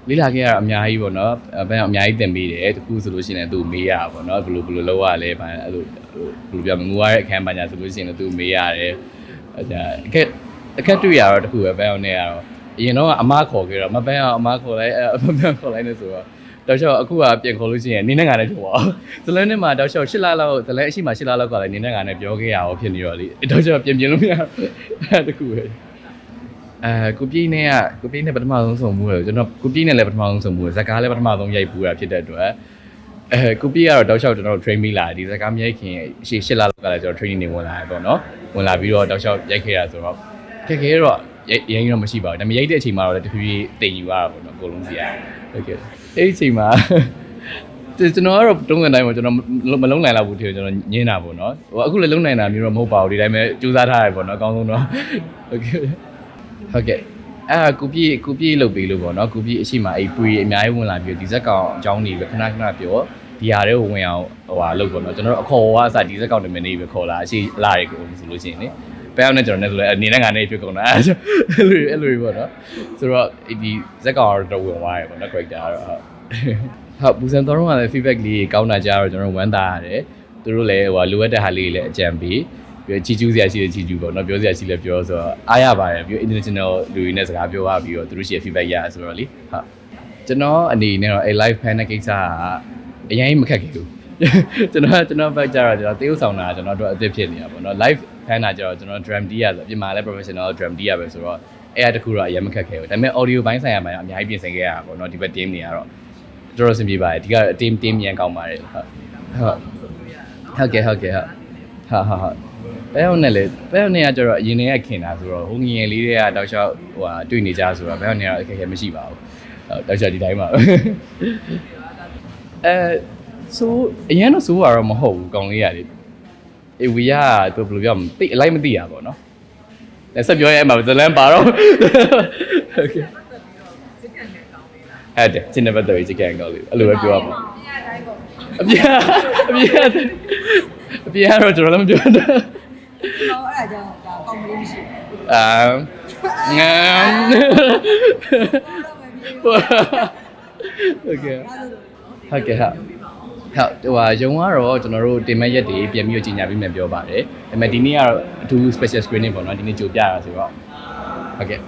လေးလာခဲ့ရအများကြီးပေါ့နော်ဘယ်အများကြီးတင်ပေးတယ်တခုဆိုလို့ရှိရင်သူမေးရပါပေါ့နော်ဘယ်လိုလုပ်ရလဲဘာအဲ့လိုဘယ်လိုပြောမငူရတဲ့အခန်းပညာဆိုလို့ရှိရင်သူမေးရတယ်အခက်တွေ့ရတော့တခုပဲဘယ်အောင်နေရတော့အရင်တော့အမခေါ်ခဲ့တော့မပန်းအောင်အမခေါ်လိုက်အမခေါ်လိုက်နေဆိုတော့တောက်လျှောက်အခုကပြင်ခေါ်လို့ရှိရင်နင်းနဲ့ငါနဲ့ပြောပါဦးဇလန်းနဲ့မှာတောက်လျှောက်8လလောက်ဇလန်းအရှိမှ8လလောက်ကလည်းနင်းနဲ့ငါနဲ့ပြောခဲ့ရအောင်ဖြစ်နေတော့လေတောက်လျှောက်ပြင်လို့မရအဲ့တခုပဲကိုပြင်းနဲ့ပထမဆုံးဆုံမှုလေကျွန်တော်ကိုပြင်းနဲ့လည်းပထမဆုံးဆုံမှုဇက်ကားလည်းပထမဆုံးရိုက်ပူတာဖြစ်တဲ့အတွက်ကိုပြင်းကတော့တောက်လျှောက်ကျွန်တော် train မိလာဒီဇက်ကားမရိုက်ခင်ရှေ့8လလောက်ကလည်းကျွန်တော် training နေဝင်လာတယ်ပေါ့နော်ဝင်လာပြီးတော့တောက်လျှောက်ရိုက်ခဲ့ရဆိုတော့ခက်ခဲတော့ရင်းတော့မရှိပါဘူးဒါပေမဲ့ရိုက်တဲ့အချိန်မှာတော့တဖြည်းဖြည်းတင်ယူရတာပေါ့နော်အကုန်လုံးစီရဟုတ်ကဲ့အဲ့ဒီအချိန်မှာကျွန်တော်ကတော့တုံးစံတိုင်းပေါ့ကျွန်တော်မလုံးနိုင်တော့ဘူးထင်ကျွန်တော်ညင်းတာပေါ့နော်ဟိုအခုလည်းလုံးနိုင်တာမျိုးတော့မဟုတ်ပါဘူးဒီတိုင်းပဲစူးစမ်းထားရပေါ့နော်အကောင်းဆုံးတော့ဟုတ်ကဲ့ဟုတ်ကဲ့ကူပြေးလုပ်ပေးလို့ပေါ့နော်ကူပြေးအရှိမအဲ့ပရီအများကြီးဝင်လာပြီးဒီဇက်ကောင်အကြောင်းတွေပဲခဏပြောဒီဟာတွေကိုဝင်အောင်ဟိုဟာလုပ်ပေါ့နော်ကျွန်တော်တို့အခေါ်ဝါအစဒီဇက်ကောင်နာမည်လေးပဲခေါ်လာအရှိလာရကိုဆိုလို့ရှိရင်လေပဲအောင်နဲ့ကျွန်တော်နဲ့ဆိုလဲအနေနဲ့ငါနဲ့ဖြစ်ကုန်တာအဲ့လိုပေါ့နော်ဆိုတော့ဒီဇက်ကောင်တော့ဝင်သွားရပေါ့နော် character ကတော့ဟုတ်ပူစံတော်တော့ကလည်း feedback လေးကောင်းတာကြတော့ကျွန်တော်ဝမ်းသာရတယ်သူတို့လည်းဟိုလိုအပ်တဲ့ဟာလေးလည်းအကြံပေးပြီးချီကျူးစရာရှိတဲ့ချီကျူးပေါ့နော်ပြောစရာရှိလဲပြောဆိုတော့အားရပါတယ်ပြီး international လူတွေနဲ့စကားပြောရပြီးတော့သူတို့ရှိ feedback ရဆိုတော့လေဟုတ်ကျွန်တော်အနေနဲ့တော့ live fan တဲ့ကိစ္စကအရင်မခက်ခဲ့ဘူးကျွန်တော်ဘက်ကြတော့ကျွန်တော်တေးဥဆောင်တာကျွန်တော်တို့အသစ်ဖြစ်နေတာပေါ့နော် live ဖမ်းတာကြတော့ကျွန်တော် drum D ရဆိုအပြင်မှာလည်း professional drum D ရပဲဆိုတော့အဲ့အတခုတော့အရင်မခက်ခဲဘူးဒါပေမဲ့ audio ဘိုင်းဆိုင်ရာမှာအများကြီးပြင်ဆင်ခဲ့ရတာပေါ့နော်ဒီဘက် team တွေကတော့တော်တော်ဆင်ပြေပါတယ်ဒီက team ရန်ကောင်းပါတယ်ဟုတ်ကဲ့ဘဲအောင်နဲ့ကကျတော့အရင်ကခင်တာဆိုတော့ဟိုငယ်လေးတွေကတောက်လျှောက်ဟိုဟာတွေ့နေကြဆိုတော့ဘဲအောင်နဲ့ကတော့အခက်အခဲမရှိပါဘူးတောက်လျှောက်ဒီတိုင်းပါဆိုအရင်တော့ဆိုတော့မဟုတ်ဘူးကောင်းလေးရတယ်အေဝီယာသူဘယ်လိုပြောမလဲတိအလိုက်မသိရပါတော့လက်ဆက်ပြောရဲမှာဇလန်ပါတော့ဟုတ်ကဲ့အဲ့ဒါကျင်းတဲ့ဘက်တော့ချစ်ကန်ကောင်းလေးအဲ့လိုပဲပြောရမှာအပြာတော့ကျွန်တော်လည်းမပြောတော့အဲ့ဒါကြောင့်ဒါကောင်းမလို့မရှိဘူးငမ်ဟုတ်ကဲ့ဟုတ်ကဲ့ဟုတ်ဟိုဟာရုံကတော့ကျွန်တော်တို့တင်မဲ့ရက်တွေပြန်ပြီးကြီးညာပြီးမှပြောပါတယ်ဒါပေမဲ့ဒီနေ့ကတော့အထူး special screening ပေါ့နော်ဒီနေ့ကြိုပြရတာဆိုတော့ဟုတ်ကဲ့